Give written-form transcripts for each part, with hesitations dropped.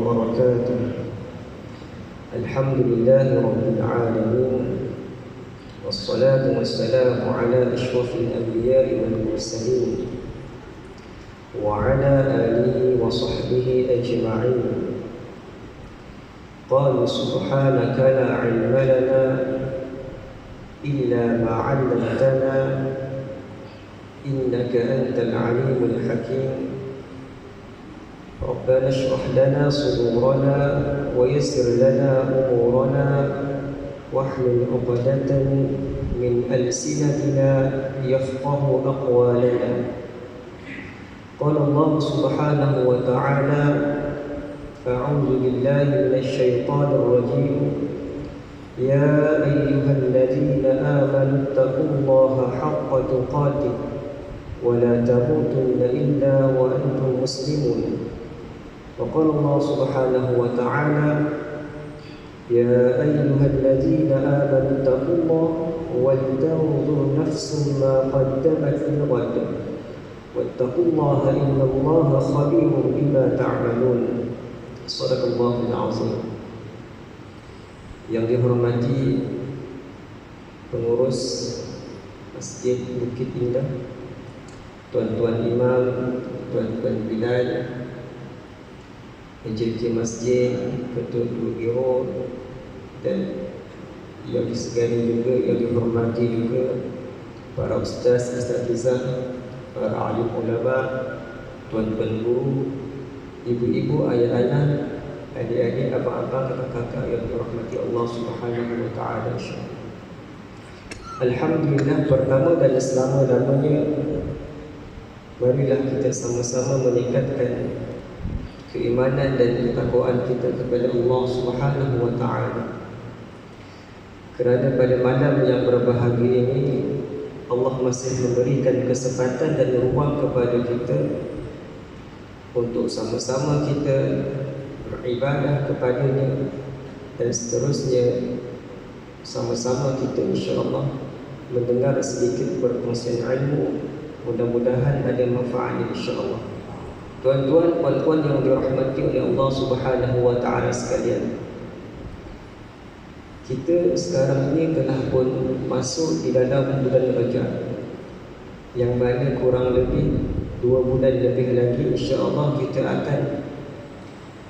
وبركاته. الحمد لله رب العالمين، والصلاة والسلام على أشرف الأنبياء والمرسلين وعلى آله وصحبه أجمعين. قال سبحانك لا علم لنا إلا ما علمتنا إنك أنت العليم الحكيم. ربنا اشرح لنا صدورنا ويسر لنا أمورنا واحلل عقدة من ألسنتنا يفقه أقوالنا. قال الله سبحانه وتعالى: أعوذ بالله من الشيطان الرجيم. يا أيها الذين آمنوا اتقوا الله حق تقاته ولا تموتن إلا وأنتم مسلمون. وقال الله سبحانه وتعالى: يا أيها الذين آمنوا اتقوا الله ولتنظر نفس ما قدمت لغد واتقوا الله إن الله خبير بما تعملون. Sadaqallahul Azim. Yang dihormati pengurus Masjid Bukit Indah, tuan-tuan imam, tuan-tuan bilal, penjaga masjid, ketua biro, dan yang disegani juga, yang dihormati juga para ustaz, ustazah, para alim ulama, tuan-tuan guru, ibu-ibu, ayah-ayah, adik-adik, abang-abang, kakak-kakak yang dirahmati Allah Subhanahu wa taala. Alhamdulillah, pertama dan selama-lamanya marilah kita sama-sama meningkatkan keimanan dan ketakwaan kita kepada Allah Subhanahu wa taala. Kerana pada malam yang berbahagia ini Allah masih memberikan kesempatan dan ruang kepada kita untuk sama-sama kita beribadah kepadanya, dan seterusnya sama-sama kita insya-Allah mendengar sedikit perkongsian ilmu. Mudah-mudahan ada manfaatnya insya-Allah. Tuan-tuan, puan-puan yang dirahmati oleh Allah Subhanahu wa taala sekalian, kita sekarang ini telah pun masuk di dalam bulan Rajab, yang mana kurang lebih 2 bulan lebih lagi insya-Allah kita akan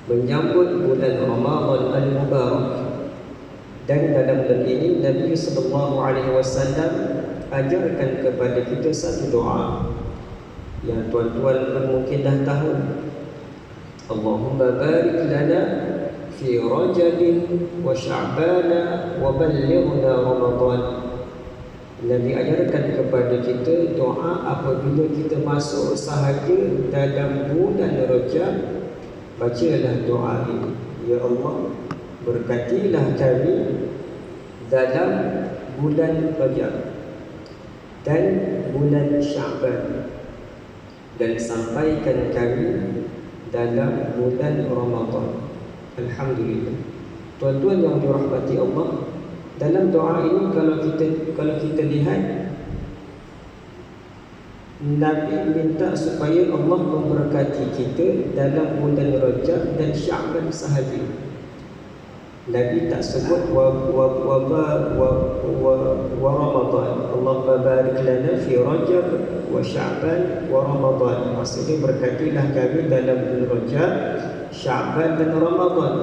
menyambut bulan Ramadan al-Mubarak. Dan dalam bulan ini Nabi sallallahu alaihi wasallam ajarkan kepada kita satu doa yang tuan-tuan pun mungkin dah tahu. Allahumma barik lana fi Rajab wa Sya'ban wa ballighna Ramadan. Nabi ajarkan kepada kita doa apabila kita masuk sahaja dalam bulan Rajab, bacalah doa ini: Ya Allah, berkatilah kami dalam bulan Rajab dan bulan Sya'ban, dan sampaikan kami dalam bulan Ramadan. Alhamdulillah. Tuan-tuan yang dirahmati Allah, dalam doa ini kalau kita lihat, Nabi minta supaya Allah memberkati kita dalam bulan Rajab dan Sya'ban sahaja. Nabi tak sebut wa Ramadan. Allah barik lana fi Rajab wa Sya'ban wa Ramadan. Maksudnya berkatilah kami dalam bulan Rajab, Sya'ban dan Ramadan.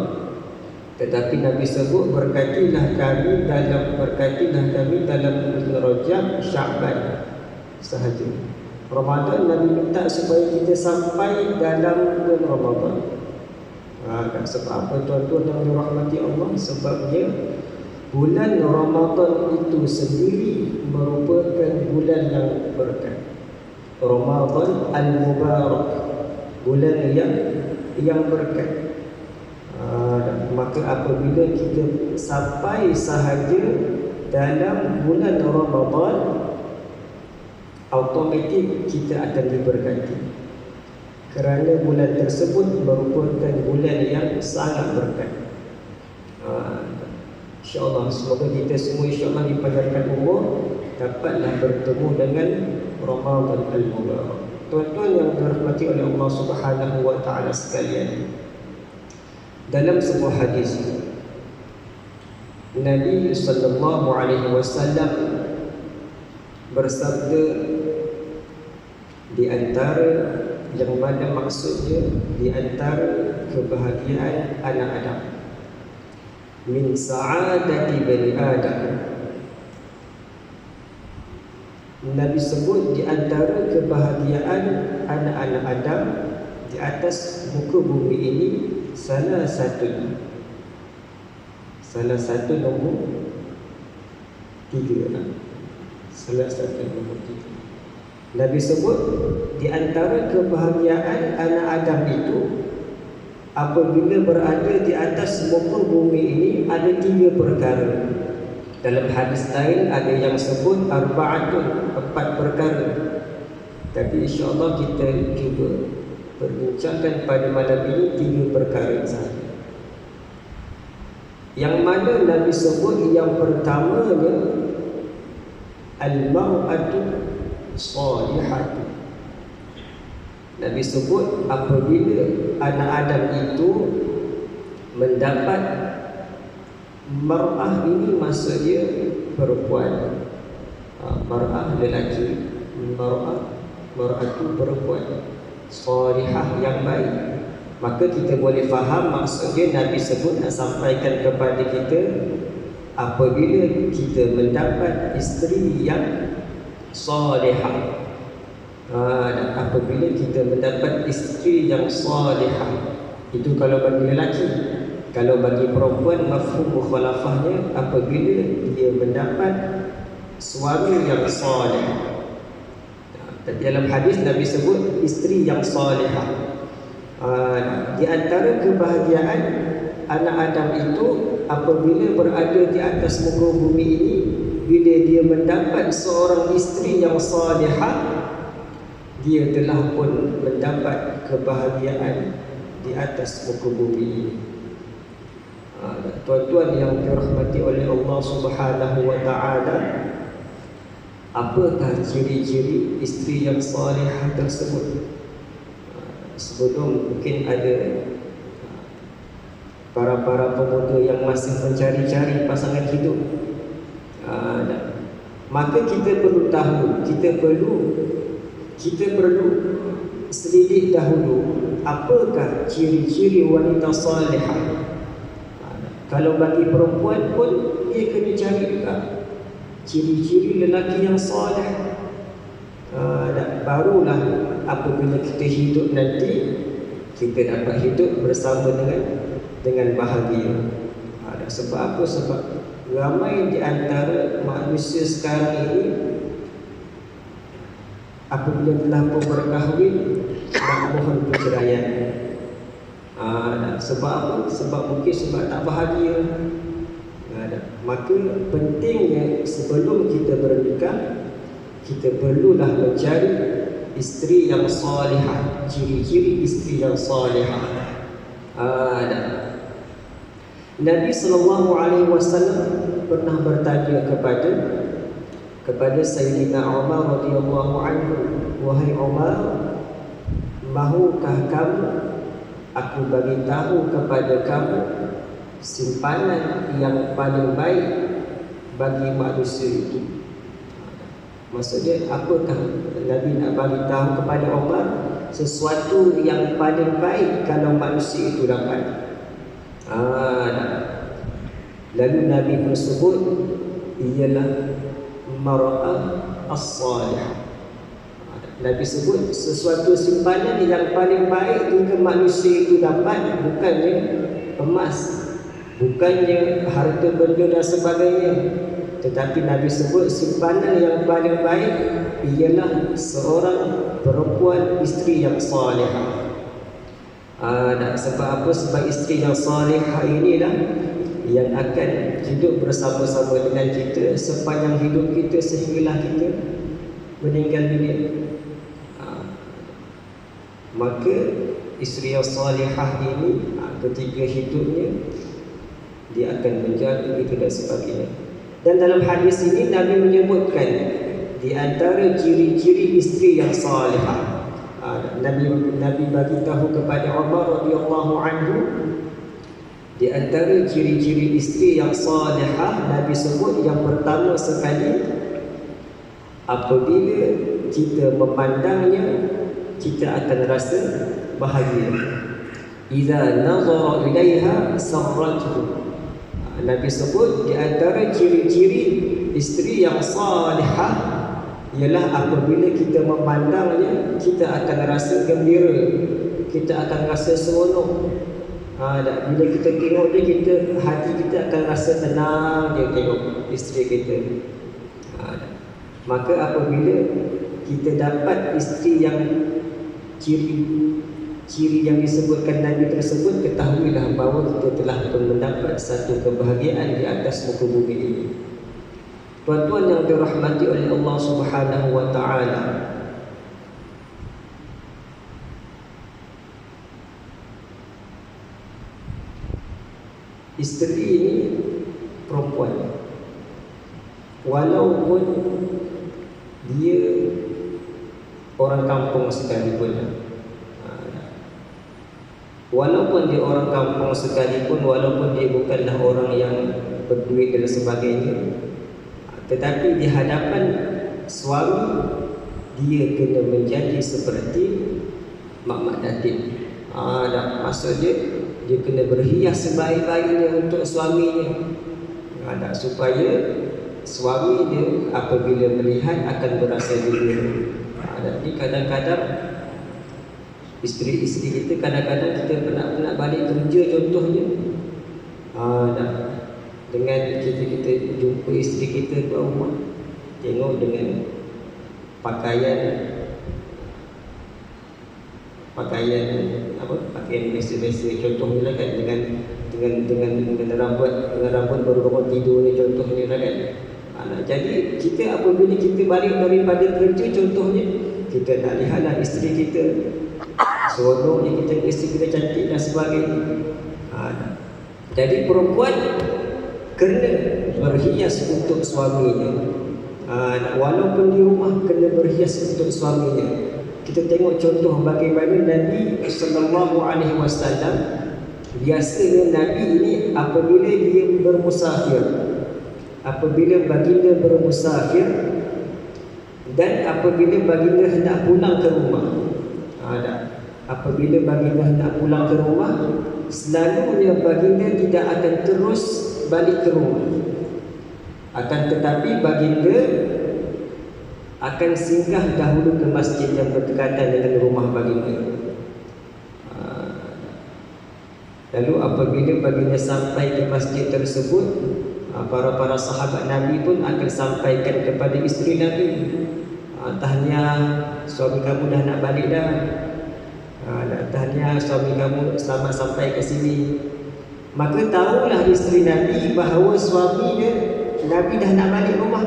Tetapi Nabi sebut berkatilah kami dalam bulan Rajab, Sya'ban sahaja. Ramadan Nabi minta supaya kita sampai dalam bulan Ramadan. Sebab apa tuan-tuan yang dirahmati Allah? Sebabnya bulan Ramadan itu sendiri merupakan bulan yang berkat. Ramadan al-Mubarak, bulan yang berkat. Maka apabila kita sampai sahaja dalam bulan Ramadan, automatik kita akan diberkati, kerana bulan tersebut merupakan bulan yang sangat berkat. InsyaAllah semoga kita semua insyaAllah dipanjangkan umur, dapatlah bertemu dengan Ramadan al-Mubarak. Tuan-tuan yang dirahmati oleh Allah Subhanahu wa taala sekalian, Dalam sebuah hadis, Nabi sallallahu alaihi wasallam bersabda, di antara yang mana maksudnya di antara kebahagiaan anak Adam, min sa'adati bani Adam, Nabi sebut di antara kebahagiaan anak-anak Adam di atas muka bumi ini salah satu nombor 3 lah. Salah satu nombor 3. Nabi sebut di antara kebahagiaan anak Adam itu apabila berada di atas muka bumi ini ada 3 perkara. Dalam hadis lain ada yang sebut arba'atun, 4 perkara. Tapi insya-Allah kita cuba perbincangkan pada malam ini 3 perkara sahaja. Yang mana Nabi sebut yang pertamanya al-mar'atu salihatu. Nabi sebut apabila anak Adam itu mendapat mar'ah, ini maksudnya perempuan, mar'ah lelaki, mar'atu perempuan salihah yang baik, maka kita boleh faham maksudnya Nabi sebut nak sampaikan kepada kita apabila kita mendapat isteri yang salihah. Dan apabila kita mendapat isteri yang salihah, itu kalau bagi lelaki. Kalau bagi perempuan, mafhum mukhalafahnya apabila dia mendapat suami yang salih. Dalam hadis Nabi sebut isteri yang salihah. Di antara kebahagiaan anak Adam itu apabila berada di atas muka bumi ini, bila dia mendapat seorang isteri yang salihah, dia telah pun mendapat kebahagiaan di atas muka bumi ini. Tuan-tuan yang dirahmati oleh Allah Subhanahu wa taala, apakah ciri-ciri isteri yang salihah tersebut? Sebelum mungkin ada para pemuda yang masih mencari-cari pasangan hidup, maka kita perlu tahu, kita perlu selidik dahulu apakah ciri-ciri wanita salihah. Kalau bagi perempuan pun dia kena cari juga ciri-ciri lelaki yang salih. Barulah apabila kita hidup nanti, kita dapat hidup bersama dengan bahagia. Sebab apa? Sebab ramai di antara manusia sekarang ini apabila telah pun berkahwin nak mohon perceraian. Sebab apa? Sebab mungkin sebab tak bahagia. Maka pentingnya sebelum kita bernikah, kita perlulah mencari isteri yang salihah, ciri-ciri isteri yang salihah. Nabi SAW pernah bertanya kepada Sayyidina Umar radhiyallahu anhu, wahai Umar, mahukah kamu aku bagi tahu kepada kamu simpanan yang paling baik bagi manusia itu? Maksudnya apakah Nabi nak bagi tahu kepada Umar sesuatu yang paling baik kalau manusia itu dapat? Lalu Nabi tersebut ialah mar'ah as-salihah. Nabi sebut sesuatu simpanan yang paling baik jika manusia itu dapat, bukannya emas, bukannya harta benda dan sebagainya, tetapi Nabi sebut simpanan yang paling baik ialah seorang perempuan isteri yang salihah. Sebab apa? Sebab isteri yang salihah inilah yang akan hidup bersama-sama dengan kita sepanjang hidup kita sehinggalah kita meninggal dunia. Maka isteri yang salihah ini ketika hidupnya dia akan menjaga kita dan sebagainya. Dan dalam hadis ini Nabi menyebutkan di antara ciri-ciri isteri yang salihah, Nabi bagi tahu kepada Umar radhiyallahu anhu Di antara ciri-ciri isteri yang salihah, Nabi sebut yang pertama sekali, apabila kita memandangnya, kita akan rasa bahagia. Idza nazara ilaiha sarrathu. Nabi sebut di antara ciri-ciri isteri yang salihah ialah apabila kita memandangnya, kita akan rasa gembira, kita akan rasa seronok. Bila kita tengok dia, hati kita akan rasa tenang dia tengok isteri kita. Maka apabila kita dapat isteri yang ciri yang disebutkan Nabi tersebut, ketahuilah bahawa kita telah mendapat satu kebahagiaan di atas muka bumi ini. Tuan-tuan yang dirahmati oleh Allah Subhanahu wa taala, isteri ini perempuan, walaupun dia orang kampung sekalipun, walaupun dia orang kampung sekalipun, walaupun dia bukanlah orang yang berduit dan sebagainya, tetapi di hadapan suami dia kena menjadi seperti mak datin. Maksud dia kena berhias sebaik-baiknya untuk suaminya, supaya suami dia apabila melihat akan berasa gembira. Jadi kadang-kadang isteri-isteri kita, kadang-kadang kita penat balik kerja contohnya, dengan kita jumpa isteri kita kat rumah, tengok dengan pakaian biasa-biasa, contohnya lah kan, dengan rambut baru bangun tidur ni, contohnya lah kan. Jadi kita apabila kita balik daripada kerja contohnya, kita nak lihatlah isteri kita seronoknya, kita isteri kita cantik dan sebagainya. Jadi perempuan kena berhias untuk suaminya, walaupun di rumah kena berhias untuk suaminya. Kita tengok contoh bagaimana Nabi sallallahu alaihi wasallam, biasanya Nabi ini apabila dia bermusafir, apabila baginda bermusafir dan apabila baginda hendak pulang ke rumah, apabila baginda hendak pulang ke rumah, selalunya baginda tidak akan terus balik ke rumah, akan tetapi baginda akan singgah dahulu ke masjid yang berdekatan dengan rumah baginda. Lalu apabila baginda sampai ke masjid tersebut, para sahabat Nabi pun akan sampaikan kepada isteri Nabi, tahniah suami kamu dah nak balik dah, tahniah suami kamu selamat sampai ke sini. Maka tahulah isteri Nabi bahawa suami dia, Nabi dah nak balik rumah.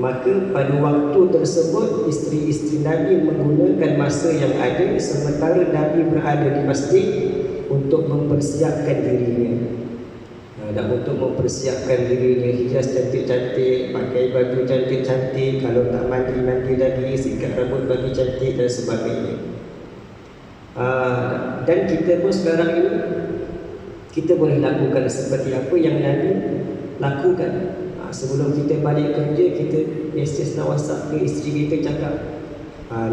Maka pada waktu tersebut isteri-isteri Nabi menggunakan masa yang ada sementara Nabi berada di masjid untuk mempersiapkan dirinya, dan untuk mempersiapkan dirinya, hias cantik-cantik, pakai baju cantik-cantik, kalau tak mandi lagi, sikat rambut bagi cantik dan sebagainya. Dan kita pun sekarang ini kita boleh lakukan seperti apa yang Nabi lakukan. Sebelum kita balik kerja, kita message nak WhatsApp ke isteri kita, cakap,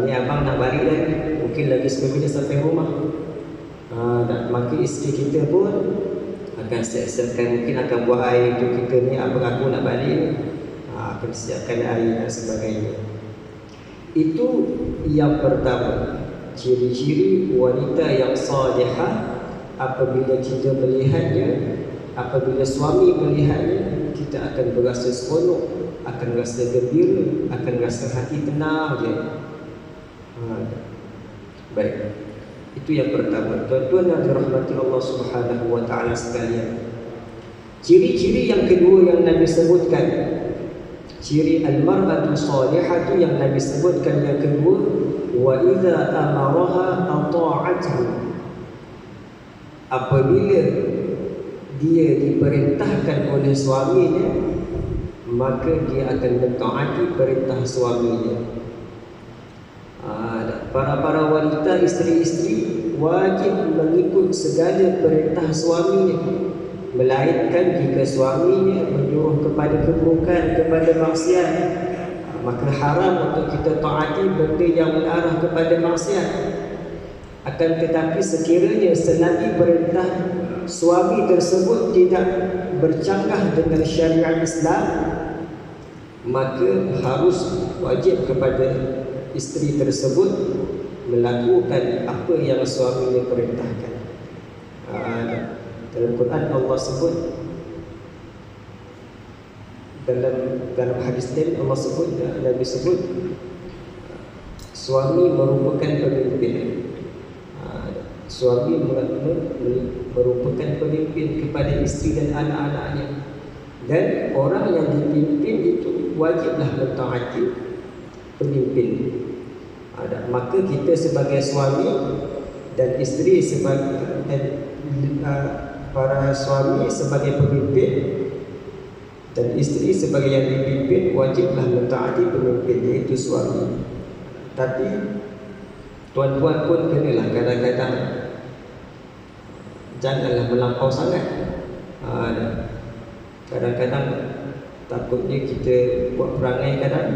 ni abang nak balik lagi, mungkin lagi 10 minit sampai rumah. Maka isteri kita pun akan siap-siapkan, mungkin akan buat air untuk kita ni, abang aku nak balik ni, akan siapkan air dan sebagainya. Itu yang pertama, ciri-ciri wanita yang salihah. Apabila kita melihatnya, apabila suami melihatnya, kita akan berasa seronok, akan rasa gembira, akan rasa hati tenang je. Baik, itu yang pertama. Tuan-tuan yang dirahmati Allah Subhanahu wa taala sekalian, ciri-ciri yang kedua yang Nabi sebutkan, ciri al-mar'atu salihatu yang Nabi sebutkan yang kedua, wa idza amaraha ata'athu. Apabila dia diperintahkan oleh suaminya, maka dia akan mentaati perintah suaminya. Para wanita, isteri-isteri, wajib mengikut segala perintah suaminya, melainkan jika suaminya menyuruh kepada keburukan, kepada maksiat, maka haram untuk kita taati benda yang mengarah kepada maksiat. Akan tetapi sekiranya selagi perintah suami tersebut tidak bercanggah dengan syariat Islam, maka harus wajib kepada isteri tersebut melakukan apa yang suaminya perintahkan. Dalam Quran Allah sebut, dalam hadis lain Allah sebut, Nabi sebut, suami merupakan pemimpin. Suami merupakan pemimpin kepada isteri dan anak-anaknya, dan orang yang dipimpin itu wajiblah mentaati pemimpin. Maka kita sebagai suami dan isteri sebagai para suami sebagai pemimpin dan isteri sebagai yang dipimpin wajiblah mentaati pemimpin, iaitu suami. Tapi tuan-tuan pun kenalah kadang-kadang janganlah melampau sangat. Kadang-kadang takutnya kita buat perangai kadang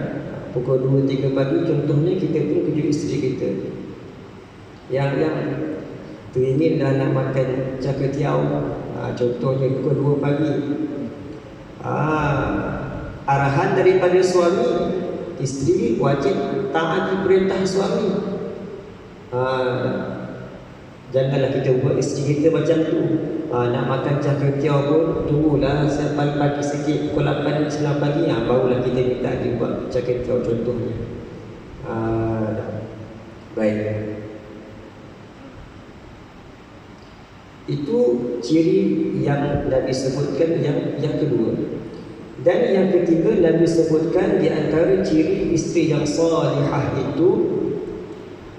pukul 2-3 pagi contohnya, kita pun kejut isteri kita yang teringinlah nak makan caketiau, contohnya pukul 2 pagi. Arahan daripada suami, isteri wajib taati perintah suami. Janganlah kita buat isteri kita macam tu. Nak makan caketiau pun tunggulah sampai pagi sikit, pukul 8 9 pagi, barulah kita minta dia buat caketiau contohnya. Baik, itu ciri yang Nabi sebutkan yang kedua. Dan yang ketiga, Nabi sebutkan di antara ciri isteri yang salihah itu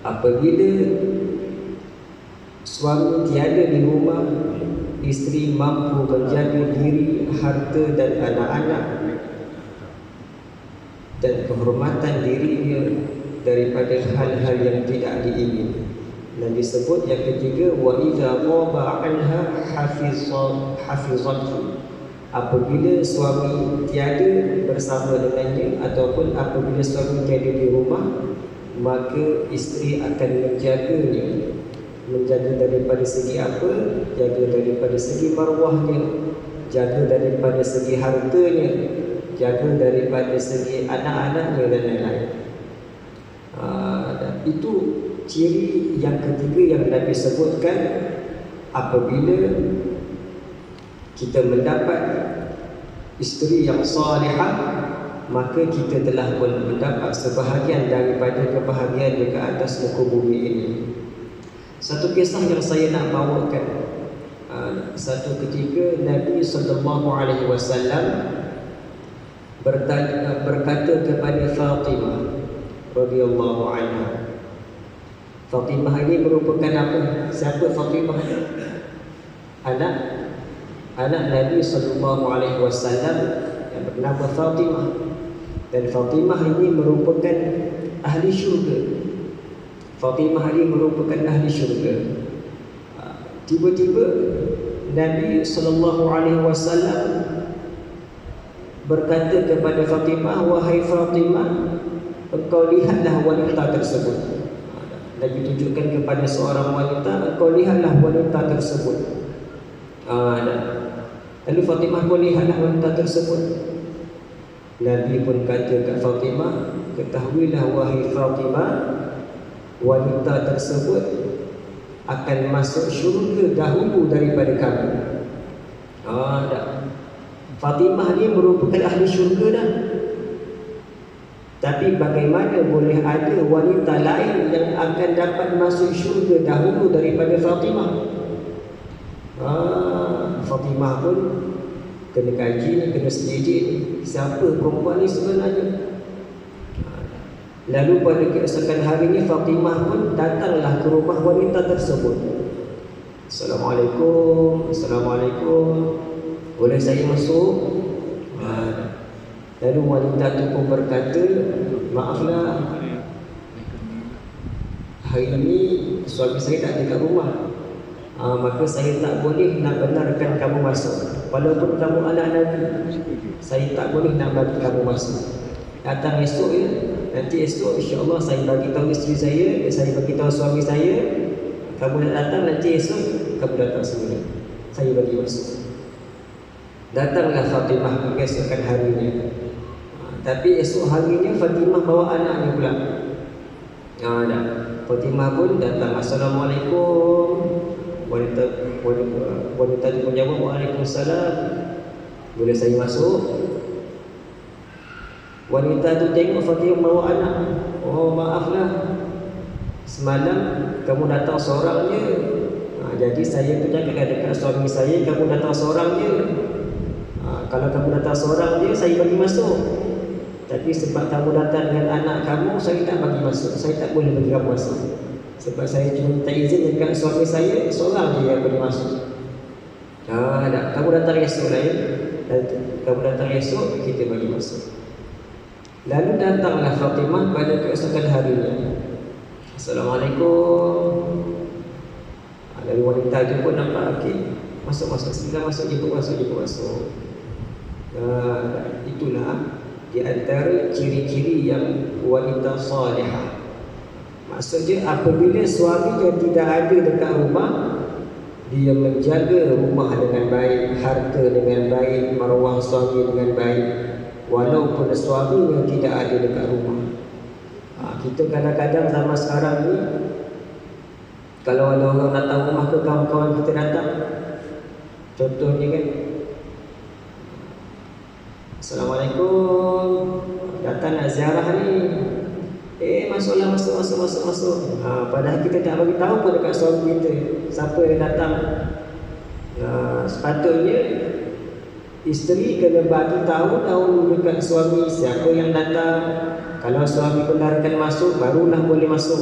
apabila suami tiada di rumah, isteri mampu menjaga diri, harta dan anak-anak dan kehormatan dirinya daripada hal-hal yang tidak diingini. Nabi sebut yang ketiga, wa idza qaba anha hafizathu. Apabila suami tiada bersama dengannya ataupun apabila suami tiada di rumah, maka isteri akan menjaganya. Menjaga daripada segi apa? Jaga daripada segi maruahnya, jaga daripada segi hartanya, jaga daripada segi anak-anaknya dan lain-lain. Itu ciri yang ketiga yang Nabi sebutkan. Apabila kita mendapat isteri yang salihah, maka kita telah mendapat sebahagian daripada kebahagiaan di atas muka bumi ini. Satu kisah yang saya nak bawakan, satu ketika Nabi SAW berkata kepada Fatimah radhiyallahu anha. Fatimah ini merupakan apa? Siapa Fatimah? Anak Nabi SAW yang bernama Fatimah. Dan Fatimah ini merupakan ahli syurga. Fatimah ini merupakan ahli syurga. Tiba-tiba Nabi SAW berkata kepada Fatimah, wahai Fatimah, engkau lihatlah wanita tersebut. Nabi tunjukkan kepada seorang wanita, engkau lihatlah wanita tersebut. Lalu Fatimah pun lihatlah wanita tersebut. Nabi pun kata kepada Fatimah, ketahuilah wahai Fatimah, wanita tersebut akan masuk syurga dahulu daripada kamu. Fatimah ni merupakan ahli syurga dah. Tapi bagaimana boleh ada wanita lain yang akan dapat masuk syurga dahulu daripada Fatimah? Fatimah pun kena kaji, kena selidik siapa perempuan ni sebenarnya. Lalu pada keesokan hari ini Fatimah pun datanglah ke rumah wanita tersebut. Assalamualaikum, boleh saya masuk? Lalu wanita itu pun berkata, maaflah, hari ini suami saya tak ada kat rumah, maka saya tak boleh nak benarkan kamu masuk. Walaupun kamu anak Nabi, saya tak boleh nak bagi kamu masuk. Datang esok ya, nanti esok insya-Allah saya bagi tahu isteri saya bagi tahu suami saya, kamu nak datang, nanti esok kamu datang semula, saya bagi masuk. Datanglah Fatimah keesokan harinya. Tapi esok harinya Fatimah bawa anaknya pula. Fatimah pun datang. Assalamualaikum. Wanita itu menjawab, Waalaikumsalam. Boleh saya masuk? Wanita itu tengok Fatimah bawa anak. Oh, maaflah, semalam kamu datang seorang je. Jadi saya tu cakap dekat suami saya, kamu datang seorang je. Kalau kamu datang seorang je, saya bagi masuk. Tapi sebab kamu datang dengan anak kamu, saya tak bagi masuk. Saya tak boleh bagi kamu masuk. Sebab saya cuma minta izin dekat suami saya, seorang je yang boleh masuk. Kamu datang esok lah ya. Kamu datang esok, kita bagi masuk. Lalu datanglah Fatimah pada keesokan harinya. Assalamualaikum. Lalu wanita itu pun nampak, okey, masuk, sila masuk, jemput masuk. Itulah di antara ciri-ciri yang wanita salihah. Maksudnya apabila suaminya tidak ada dekat rumah, dia menjaga rumah dengan baik, harta dengan baik, maruah suami dengan baik, walaupun suaminya tidak ada dekat rumah. Kita kadang-kadang zaman sekarang ni, kalau ada orang datang rumah ke, kawan-kawan kita datang, contohnya kan, Assalamualaikum, datang nak ziarah ni. Masuklah, masuk. Padahal kita tak bagi tahu pun dekat suami kita siapa yang datang. Sepatutnya isteri kena bagi tahu dahulu dekat suami siapa yang datang. Kalau suami benarkan masuk, barulah boleh masuk.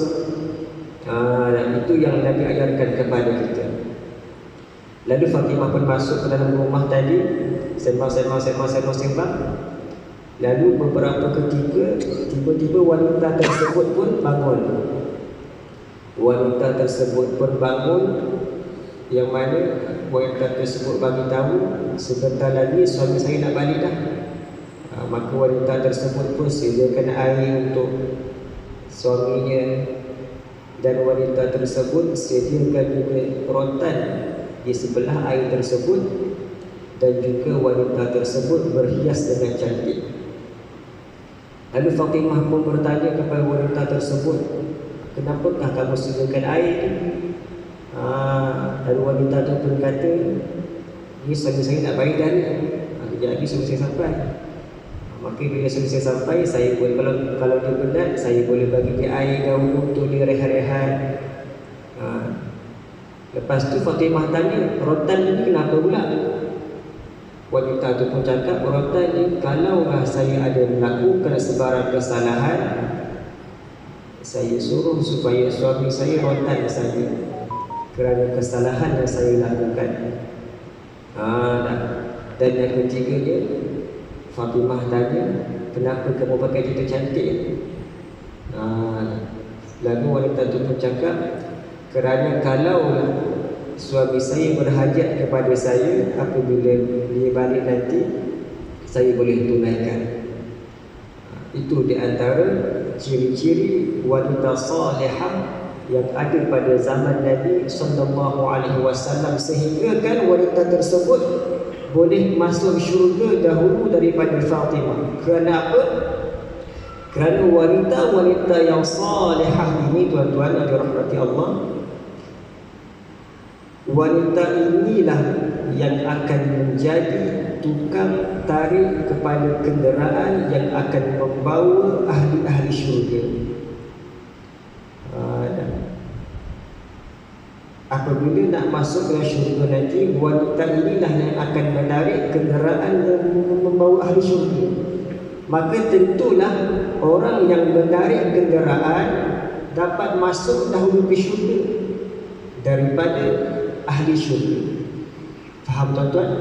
Dan itu yang Nabi ajarkan kepada kita. Lalu Fatimah pun masuk ke dalam rumah tadi, sembang. Lalu beberapa ketika, tiba-tiba wanita tersebut pun bangun. Yang mana wanita tersebut bagi tahu, sebentar lagi suami saya nak balik dah. Maka wanita tersebut pun sediakan air untuk suaminya, dan wanita tersebut sediakan juga rotan di sebelah air tersebut, dan juga wanita tersebut berhias dengan cantik. Lalu Fatimah pun bertanya kepada wanita tersebut, kenapakah kamu sediakan air? Lalu wanita itu pun kata, ini suami saya nak balik dah ni, jadi suami saya sampai. Maka bila suami saya sampai, saya pun kalau dia penat, saya boleh bagi dia air dahulu untuk dia rehat-rehat. Lepas tu Fatimah tanya, rotan ni kenapa pula? Wanita tu pun cakap, rotan ni kalaulah saya ada melakukan sebarang kesalahan, saya suruh supaya suami saya rotan saja kerana kesalahan yang saya lakukan. Dan yang ketiganya, Fatimah tanya, kenapa kamu pakai cerita cantik? Lalu wanita tu pun cakap, kerana kalau suami saya berhajat kepada saya, apabila dia balik nanti, saya boleh tunaikan. Itu di antara ciri-ciri wanita salihah yang ada pada zaman Nabi SAW, sehingga kan wanita tersebut boleh masuk syurga dahulu daripada Fatimah. Kerana apa? Kerana wanita-wanita yang salihah ini, tuan-tuan yang dirahmati Allah, wanita inilah yang akan menjadi tukang tarik kepada kenderaan yang akan membawa ahli-ahli syurga. Apabila nak masuk ke syurga nanti, wanita inilah yang akan menarik kenderaan yang membawa ahli syurga. Maka tentulah orang yang menarik kenderaan dapat masuk dahulu ke syurga daripada ahli syurga. Faham tuan-tuan?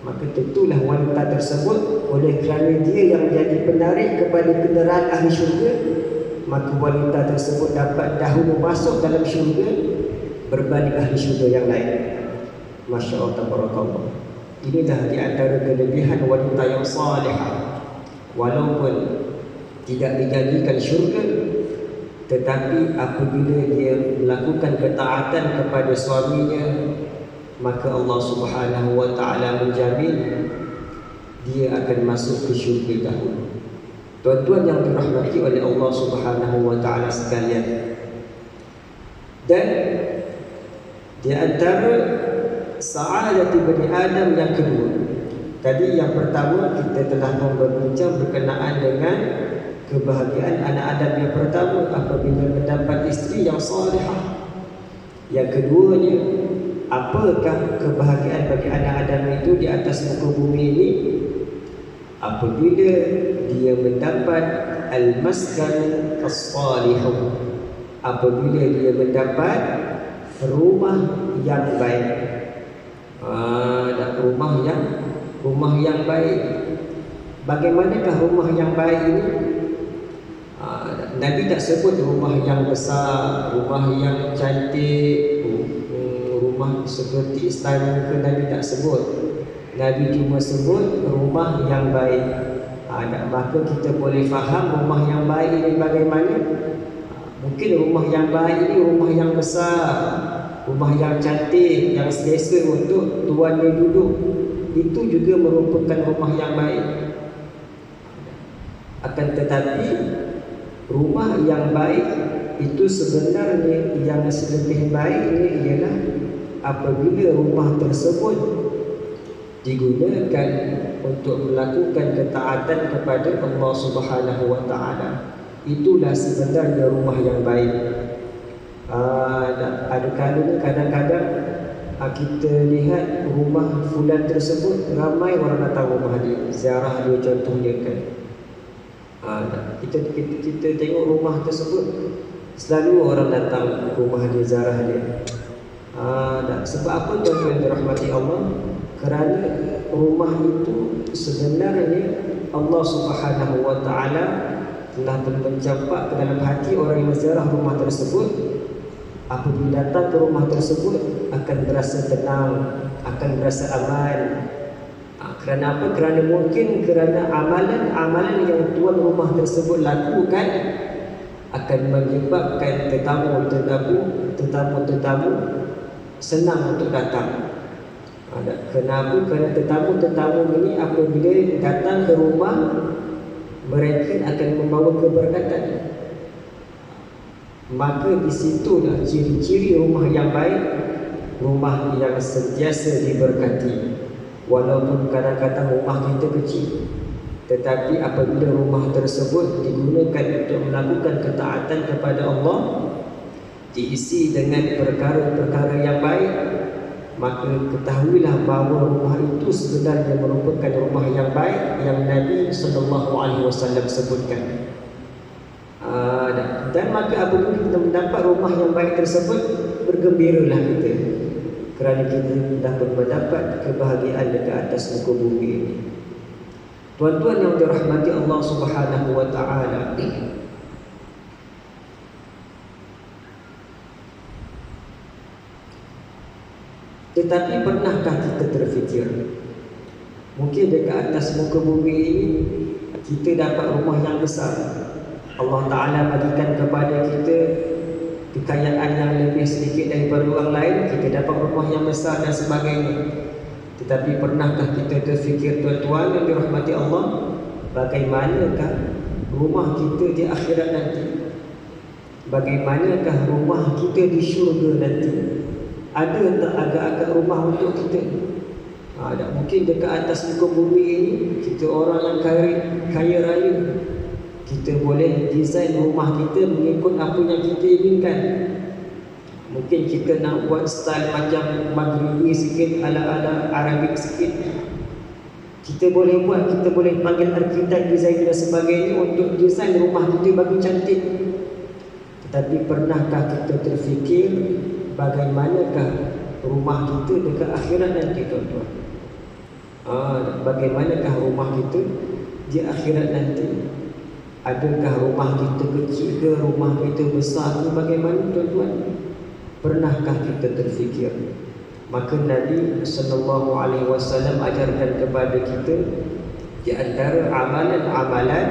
Maka tentulah wanita tersebut, oleh kerana dia yang jadi penarik kepada kenderaan ahli syurga, maka wanita tersebut dapat dahulu masuk dalam syurga berbanding ahli syurga yang lain. Masya Allah, tabarakallah. Inilah di antara kelebihan wanita yang salihah. Walaupun tidak dijanjikan syurga, tetapi apabila dia melakukan ketaatan kepada suaminya, maka Allah Subhanahu wa ta'ala menjamin dia akan masuk ke syurga dahulu. Tuan-tuan yang dirahmati oleh Allah Subhanahu wa ta'ala sekalian, dan di antara sa'adati bani Adam yang kedua, tadi yang pertama kita telah berbincang berkenaan dengan kebahagiaan anak Adam yang pertama apabila mendapat isteri yang salihah. Yang keduanya, apakah kebahagiaan bagi anak Adam itu di atas muka bumi ini? Apabila dia mendapat al-maskan as-salihah, apabila dia mendapat rumah yang baik. Dan rumah yang baik. Bagaimanakah rumah yang baik ini? Nabi tak sebut rumah yang besar, rumah yang cantik, rumah seperti istana ke, Nabi tak sebut. Nabi cuma sebut rumah yang baik. Maka kita boleh faham rumah yang baik ini bagaimana. Mungkin rumah yang baik ini rumah yang besar, rumah yang cantik, yang selesa untuk tuannya duduk. Itu juga merupakan rumah yang baik. Akan tetapi rumah yang baik itu sebenarnya yang lebih baik ini ialah apabila rumah tersebut digunakan untuk melakukan ketaatan kepada Allah Subhanahu wa ta'ala. Itulah sebenarnya rumah yang baik. Ada kalanya kadang-kadang kita lihat rumah fulan tersebut ramai orang datang rumah dia, ziarah dia contohnya kan. Kita tengok rumah tersebut selalu orang datang rumah dia, ziarah dia. Sebab apa tuan-tuan dirahmati Allah? Kerana rumah itu sebenarnya Allah Subhanahu wa ta'ala telah mencampak ke dalam hati orang yang ziarah rumah tersebut. Apabila datang ke rumah tersebut akan berasa tenang, akan berasa aman. Kerana apa? Kerana mungkin kerana amalan-amalan yang tuan rumah tersebut lakukan akan menyebabkan tetamu senang untuk datang. Kenapa? Kerana tetamu-tetamu ini apabila datang ke rumah, mereka akan membawa keberkatan. Maka di situlah ciri-ciri rumah yang baik, rumah yang sentiasa diberkati. Walaupun kadang-kadang rumah kita kecil, tetapi apabila rumah tersebut digunakan untuk melakukan ketaatan kepada Allah, diisi dengan perkara-perkara yang baik, maka ketahuilah bahawa rumah itu sebenarnya merupakan rumah yang baik yang Nabi SAW sebutkan. Dan maka apabila kita mendapat rumah yang baik tersebut, bergembiralah kita, kerana kita dapat mendapat kebahagiaan dekat atas muka bumi ini. Tuan-tuan yang dirahmati Allah Subhanahu wa ta'ala, tetapi pernahkah kita terfikir, mungkin dekat atas muka bumi ini kita dapat rumah yang besar, Allah Ta'ala bagikan kepada kita kekayaan yang lebih sedikit daripada orang lain, kita dapat rumah yang besar dan sebagainya. Tetapi pernahkah kita terfikir tuan-tuan yang dirahmati Allah, bagaimanakah rumah kita di akhirat nanti? Bagaimanakah rumah kita di syurga nanti? Ada tak agak-agak rumah untuk kita? Mungkin dekat atas muka bumi ini kita orang yang kaya raya, kita boleh desain rumah kita mengikut apa yang kita inginkan. Mungkin kita nak buat style macam Maghribi sikit, ala-ala Arabik sikit, kita boleh buat. Kita boleh panggil arkitek, desainer dan sebagainya untuk desain rumah kita bagi cantik. Tetapi pernahkah kita terfikir bagaimanakah rumah kita dekat akhirat nanti, tuan-tuan? Bagaimanakah rumah kita di akhirat nanti? Adakah rumah kita kecil ke, rumah kita besar ke, bagaimana tuan-tuan? Pernahkah kita terfikir? Maka Nabi SAW ajarkan kepada kita di antara amalan-amalan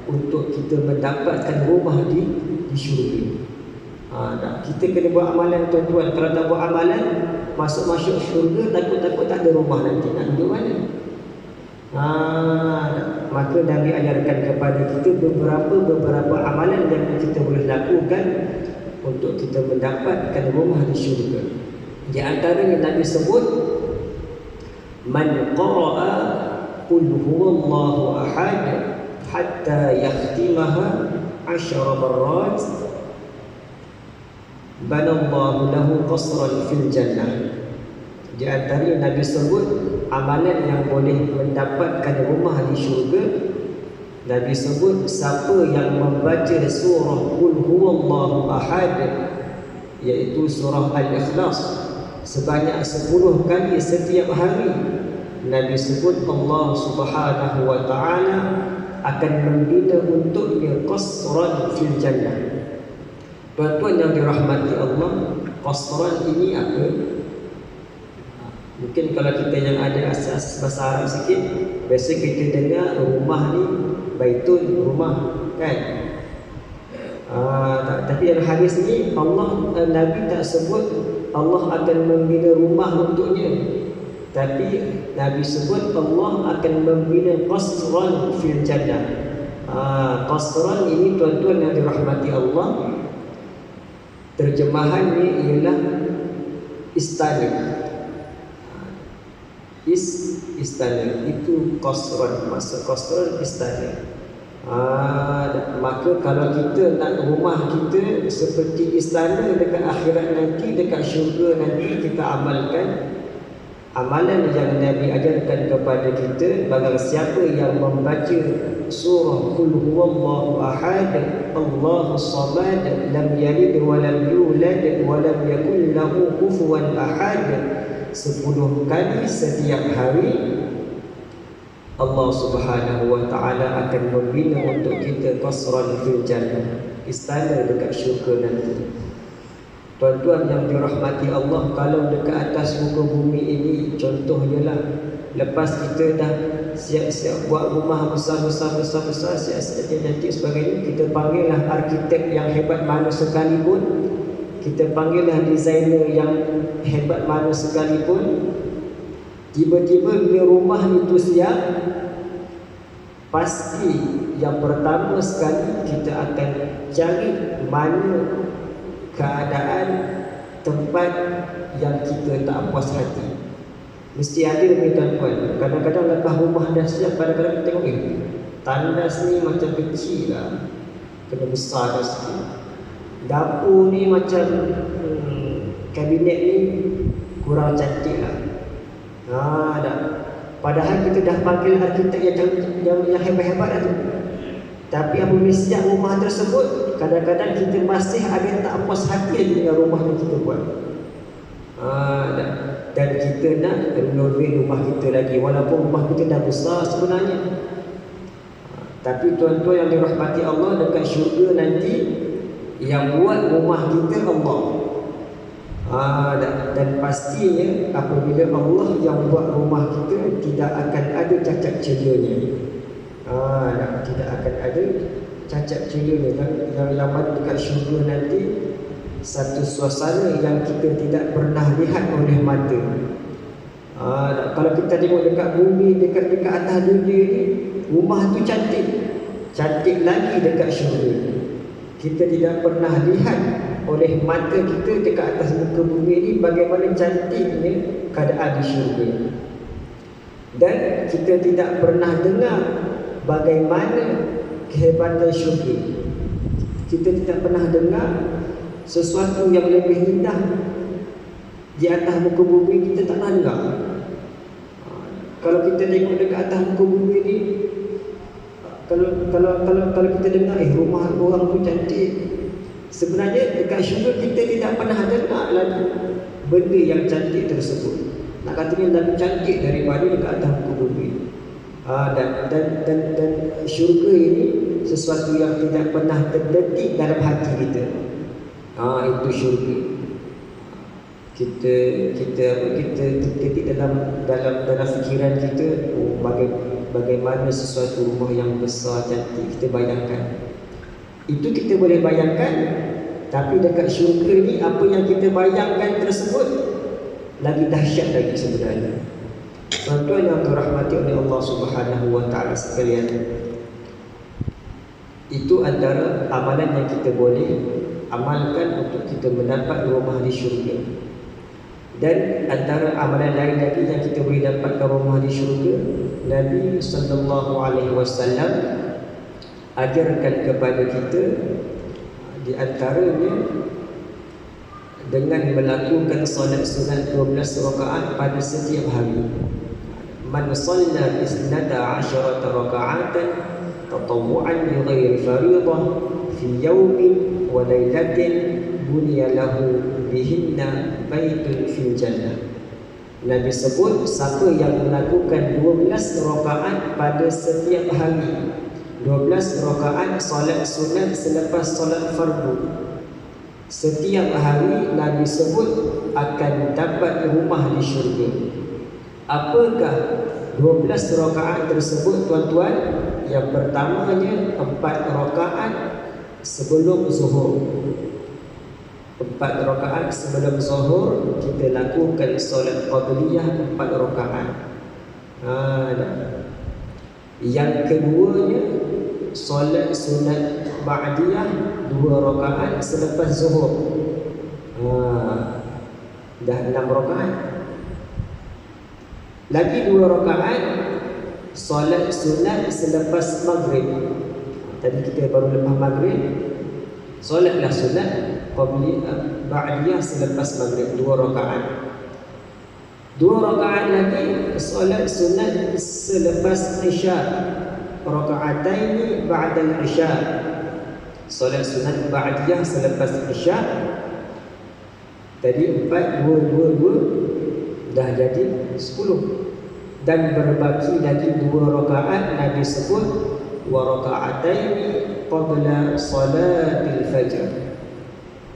untuk kita mendapatkan rumah di syurga. Kita kena buat amalan tuan-tuan. Kalau tak buat amalan, masuk syurga, takut-takut tak ada rumah nanti. Nak duduk mana? Maka Nabi ajarkan kepada kita beberapa amalan yang kita boleh lakukan untuk kita mendapatkan rumah di syurga. Di antara yang Nabi sebut, man qara'a qul huwallahu ahad hatta yakhtimaha 10 marrat banallahu lahu qasran fil jannah. Di antara yang Nabi sebut amalan yang boleh mendapatkan rumah di syurga, Nabi sebut siapa yang membaca surah Qul Huwallahu Ahad, iaitu surah Al-Ikhlas, sebanyak 10 kali setiap hari, Nabi sebut Allah Subhanahu wa ta'ala akan membina untuknya qasran fil jannah. Tuan-tuan yang dirahmati Allah, qasran ini apa? Mungkin kalau kita yang ada asas bahasa Arab sikit, biasa kita dengar rumah ni baitun, rumah, kan? Tapi dalam hadis ni Nabi tak sebut Allah akan membina rumah untuknya, tapi Nabi sebut Allah akan membina qasran fil jannah. Qasran ini tuan-tuan yang dirahmati Allah, terjemahannya ialah istana. Istana itu qasran, maksud qasran istana. Maka kalau kita nak rumah kita seperti istana dekat akhirat nanti, dekat syurga nanti, kita amalkan amalan yang Nabi ajarkan kepada kita. Barang siapa yang membaca surah Qul Huwallahu Ahad, Allahus Samad, lam yalid wa lam yulad wa lam yakul lahu kufuwan ahad 10 kali setiap hari, Allah Subhanahu wa ta'ala akan membina untuk kita qasran fil jannah, istana dekat syurga nanti. Tuan-tuan yang dirahmati Allah, kalau dekat atas muka bumi ini, contohnya lah, lepas kita dah siap-siap buat rumah besar-besar, siap-siap nanti sebagainya, kita panggillah arkitek yang hebat mana sekalipun, kita panggillah designer yang hebat mana sekalipun, tiba-tiba bila rumah itu siap, pasti yang pertama sekali kita akan cari mana keadaan tempat yang kita tak puas hati. Mesti ada ni tuan-tuan. Kadang-kadang lepas rumah dah siap, kadang-kadang kita tengok tandas ni macam kecil lah, kena besar dah sikit. Dapur ni macam kabinet ni kurang cantik lah. Padahal kita dah panggil arkitek yang hebat-hebat dah tu. Tapi apabila siap rumah tersebut, kadang-kadang kita masih ada tak puas hati dengan rumah yang kita buat. Dan kita nak renovate rumah kita lagi, walaupun rumah kita dah besar sebenarnya. Tapi tuan-tuan yang dirahmati Allah, dekat syurga nanti yang buat rumah kita Allah. Dan pastinya apabila Allah yang buat rumah kita, tidak akan ada cacat celianya. Tidak akan ada cacat celianya. Yang mana dekat syurga nanti, satu suasana yang kita tidak pernah lihat oleh mata. Kalau kita tengok dekat bumi, dekat atas dunia ni, rumah tu cantik lagi dekat syurga. Kita tidak pernah lihat oleh mata kita dekat atas muka bumi ni bagaimana cantiknya keadaan di syurga. Dan kita tidak pernah dengar bagaimana kehebatan syurga. Kita tidak pernah dengar sesuatu yang lebih indah di atas muka bumi, kita tak pernah dengar. Kalau kita tengok dekat atas muka bumi ni, kalau kita dengar rumah orang tu cantik, sebenarnya dekat syurga kita tidak pernah dengar lagi benda yang cantik tersebut. Nak katanya lebih cantik daripada dekat atas muka bumi. Dan syurga ini sesuatu yang tidak pernah terdetik dalam hati kita. Itu syurga. Kita terdetik dalam fikiran kita, bagaimana sesuatu rumah yang besar cantik, kita bayangkan. Itu kita boleh bayangkan, tapi dekat syurga ni apa yang kita bayangkan tersebut lagi dahsyat lagi sebenarnya. Tuan-tuan yang dirahmati oleh Allah Subhanahu wa taala sekalian, itu antara amalan yang kita boleh amalkan untuk kita mendapat rumah di syurga. Dan antara amalan lain lagi yang kita boleh dapatkan rumah di syurga, Nabi sallallahu alaihi wasallam ajarkan kepada kita, di antaranya dengan melakukan solat sunat 12 rakaat pada setiap hari. Man shalla 12 raka'atan tatawwu'an bi ghairi fariidah fi yawmin wa lailatin buniya lahu bihinna baitun fil jannah. Nabi sebut, siapa yang melakukan 12 rakaat pada setiap hari, 12 rakaat solat sunat selepas solat fardu setiap hari, Nabi sebut akan dapat rumah di syurga. Apakah 12 rakaat tersebut, tuan-tuan? Yang pertamanya 4 rakaat sebelum zuhur. 4 rakaat sebelum zuhur kita lakukan solat qabliyah 4 rakaat. Yang keduanya solat sunat ba'diyah 2 rakaat selepas zuhur. Dah 6 rakaat. Lagi 2 rakaat solat sunat selepas maghrib. Tadi kita baru lepas maghrib, solatlah sunat qabliyah ba'diyah selepas maghrib 2 rakaat. 2 rakaat lagi solat sunat selepas isya, raka'ataini ba'dal isya. Solat sunat ba'diyah selepas isya. Tadi 4, 2 dah jadi 10. Dan berbaki lagi 2 rakaat, Nabi sebut wa raka'ataini qabla salatil fajr.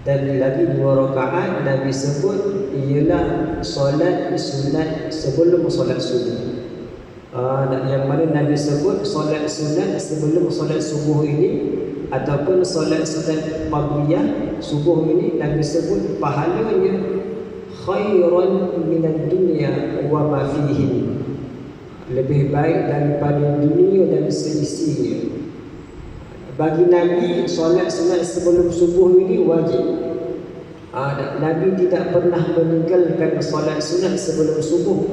Dan lagi 2 rakaat Nabi sebut ialah solat sunat sebelum solat subuh. Yang mana Nabi sebut solat sunat sebelum solat subuh ini, ataupun solat sunat qabliyah subuh ini, Nabi sebut pahalanya khairan minad dunya wa ma fihi, lebih baik daripada dunia dan seisinya. Bagi Nabi, solat sunat sebelum subuh ini wajib. Nabi tidak pernah meninggalkan solat sunat sebelum subuh,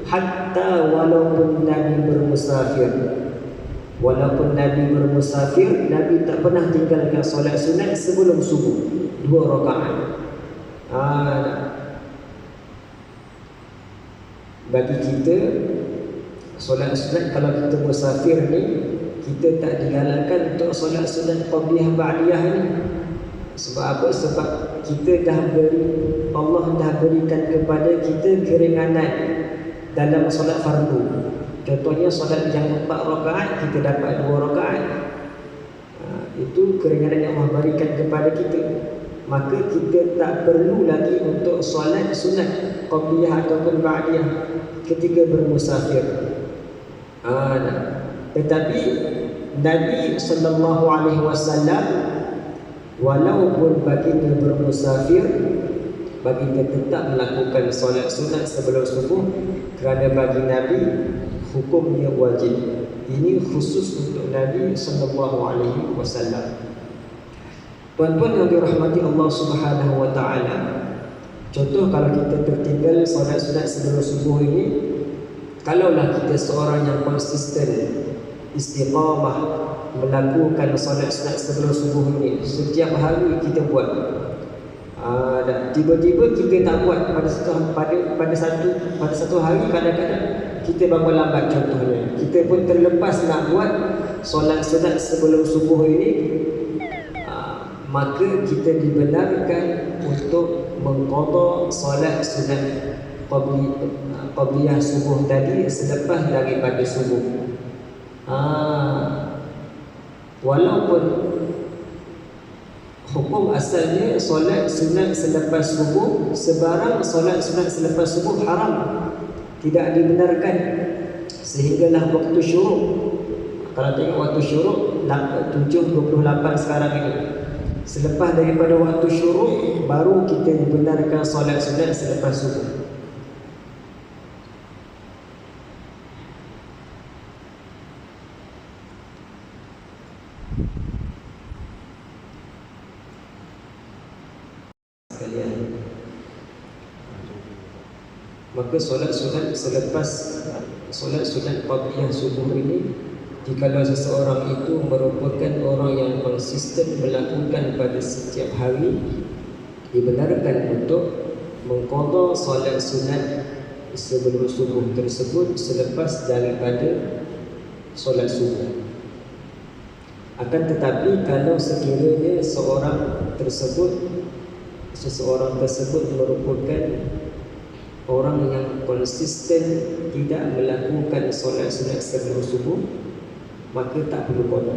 hatta walaupun Nabi bermusafir. Walaupun Nabi bermusafir, Nabi tak pernah tinggalkan solat sunat sebelum subuh 2 rakaat. Bagi kita, solat sunat kalau kita musafir ni, kita tak digalakkan untuk solat sunat qabliyah ba'diyah ni. Sebab apa? Sebab kita Allah dah berikan kepada kita keringanan dalam solat fardu. Contohnya solat yang 4 rakaat, kita dapat 2 rakaat. Itu keringanan yang Allah berikan kepada kita. Maka kita tak perlu lagi untuk solat sunat qabliyah ataupun ba'diyah ketika bermusafir. Tetapi Nabi sallallahu alaihi wasallam, walaupun baginda bermusafir, baginda tetap melakukan solat sunat sebelum subuh, kerana bagi Nabi hukumnya wajib. Ini khusus untuk Nabi sallallahu alaihi wasallam. Tuan-tuan yang dirahmati Allah Subhanahu wa taala, contoh kalau kita tertinggal solat sunat sebelum subuh ini, kalaulah kita seorang yang konsisten, istiqamah melakukan solat sunat sebelum subuh ini, setiap hari kita buat, dan tiba-tiba kita tak buat pada satu hari, kadang-kadang kita bangun lambat. Contohnya kita pun terlepas nak buat solat sunat sebelum subuh ini, maka kita dibenarkan untuk mengqada solat sunat qabliyah subuh tadi selepas daripada subuh. Walaupun hukum asalnya solat sunat selepas subuh, sebarang solat sunat selepas subuh haram, tidak dibenarkan sehinggalah waktu syuruk. Kalau tengok waktu syuruk 7.28 sekarang ini, selepas daripada waktu syuruk baru kita dibenarkan solat sunat selepas subuh. Maka solat sunat selepas solat sunat qabliyah subuh ini, jikalau seseorang itu merupakan orang yang konsisten melakukan pada setiap hari, dibenarkan untuk mengqadha solat sunat sebelum subuh tersebut selepas daripada solat subuh. Akan tetapi kalau sekiranya seseorang tersebut merupakan orang yang konsisten tidak melakukan solat sunat sebelum subuh, maka tak perlu qada.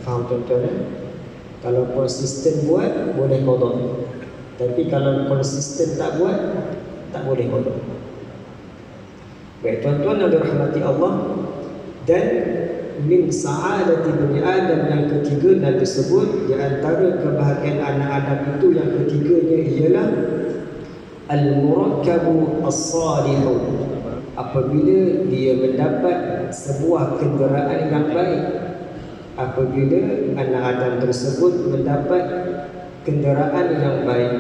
Faham tuan-tuan? Kalau konsisten buat, boleh qada. Tapi kalau konsisten tak buat, tak boleh qada. Baik tuan-tuan yang dirahmati Allah, dan min sa'adati bani Adam yang ketiga Nabi sebut, di antara kebahagiaan anak Adam itu yang ketiganya ialah al-murakkabu as-salihu, apabila dia mendapat sebuah kenderaan yang baik. Apabila anak Adam tersebut mendapat kenderaan yang baik.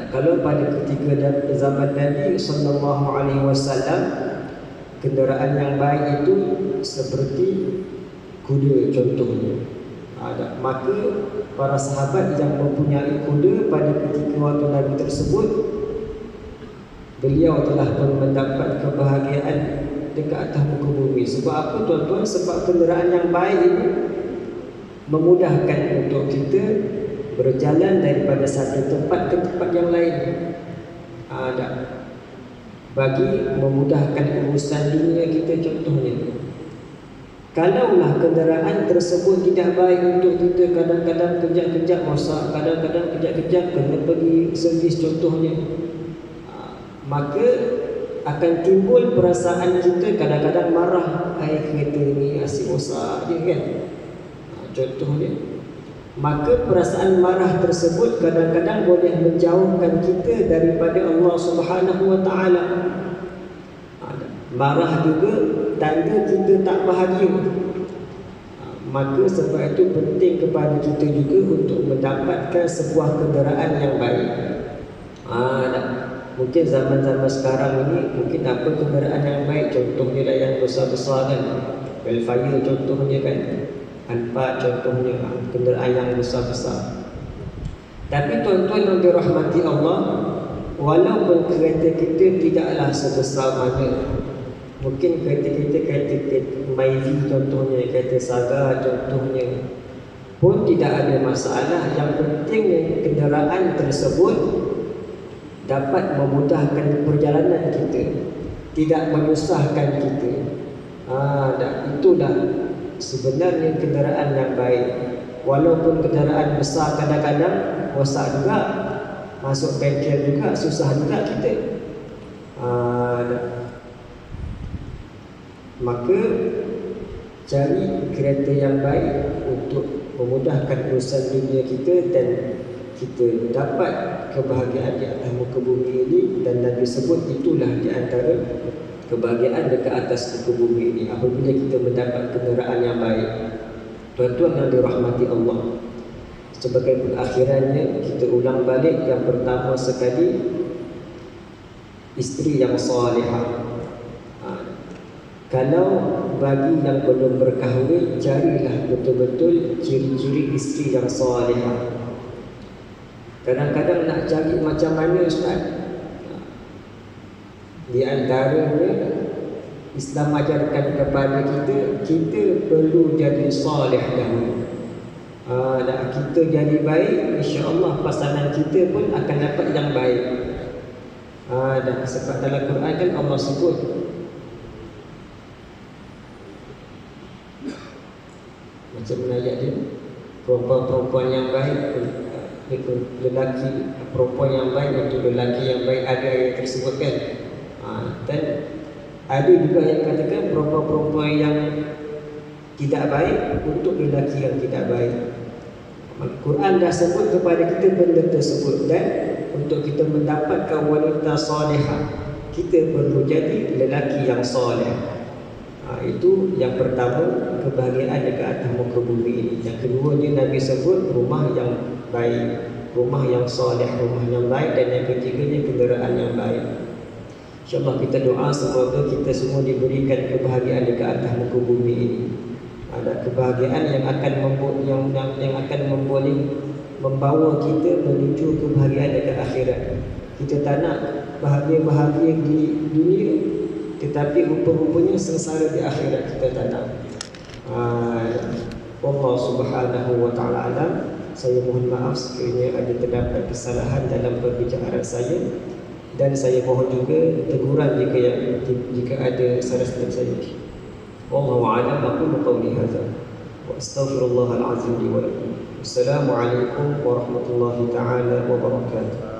Kalau pada ketika zaman Nabi SAW, kenderaan yang baik itu seperti kuda contohnya. Maka para sahabat yang mempunyai kuda pada ketika waktu Nabi tersebut, beliau telah pun mendapat kebahagiaan dekat atas muka bumi. Sebab apa tuan-tuan? Sebab kenderaan yang baik ini memudahkan untuk kita berjalan daripada satu tempat ke tempat yang lain. Bagi memudahkan urusan dunia kita contohnya. Kalaulah kenderaan tersebut tidak baik untuk kita, kadang-kadang kejap-kejap rosak, kadang-kadang kejap-kejap kena pergi servis contohnya, maka akan timbul perasaan kita kadang-kadang marah, kereta ni asyik rosak je kan, contohnya. Maka perasaan marah tersebut kadang-kadang boleh menjauhkan kita daripada Allah Subhanahu Wa Taala. Marah juga tanda kita tak bahagia. Maka sebab itu penting kepada kita juga untuk mendapatkan sebuah kenderaan yang baik. Mungkin zaman-zaman sekarang ini, mungkin apa kenderaan yang baik? Contohnya lah yang besar-besar kan, Velfire contohnya kan, Anpat contohnya, kenderaan yang besar-besar. Tapi tuan-tuan yang dirahmati Allah, walaupun kereta kita tidaklah sebesar mana, mungkin kereta Myvi contohnya, kereta Saga contohnya, pun tidak ada masalah. Yang penting kenderaan tersebut dapat memudahkan perjalanan kita, tidak menyusahkan kita. Itulah sebenarnya kenderaan yang baik. Walaupun kenderaan besar kadang-kadang rosak juga, masuk bengkel juga, susah juga kita. Maka cari kereta yang baik untuk memudahkan urusan dunia kita, dan kita dapat kebahagiaan di atas muka bumi ini. Dan Nabi sebut itulah di antara kebahagiaan dekat atas muka bumi ini, apabila kita mendapat kenderaan yang baik. Tuan-tuan yang dirahmati Allah, sebagai pengakhirannya kita ulang balik. Yang pertama sekali, isteri yang salihah. Kalau bagi yang belum berkahwin, carilah betul-betul ciri-ciri isteri yang salihah. Kadang-kadang nak cari macam mana Ustaz? Di antaranya Islam ajarkan kepada kita perlu jadi salih dahulu. Kita jadi baik, insya-Allah pasangan kita pun akan dapat yang baik. Dan sebab dalam Quran kan Allah sebut, macam ayat dia, perempuan-perempuan yang baik itu lelaki, perempuan yang baik untuk lelaki yang baik, ada ayat tersebut kan. Dan ada juga yang katakan perempuan-perempuan yang tidak baik untuk lelaki yang tidak baik. Al-Quran dah sebut kepada kita benda tersebut, dan untuk kita mendapatkan wanita salihah, kita perlu jadi lelaki yang soleh. Itu yang pertama, kebahagiaan dekat atas muka bumi ini. Yang keduanya Nabi sebut rumah yang baik, rumah yang soleh, rumah yang baik. Dan yang ketiganya kenderaan yang baik. InsyaAllah kita doa semoga kita semua diberikan kebahagiaan dekat atas muka bumi ini. Ada kebahagiaan yang akan membawa kita menuju kebahagiaan dekat akhirat. Kita tak nak bahagia di dunia, tetapi rupa-rupanya sengsara di akhirat, kita tak nak. Allah subhanahu wa ta'ala alam. Saya mohon maaf sekiranya ada terdapat kesalahan dalam perbicaraan saya, dan saya mohon juga teguran jika ada salah-salah saya. Wallahu a'lam. Aqulu qawli hadza wa astaghfirullahal azim li wa lakum. Assalamualaikum warahmatullahi taala wabarakatuh.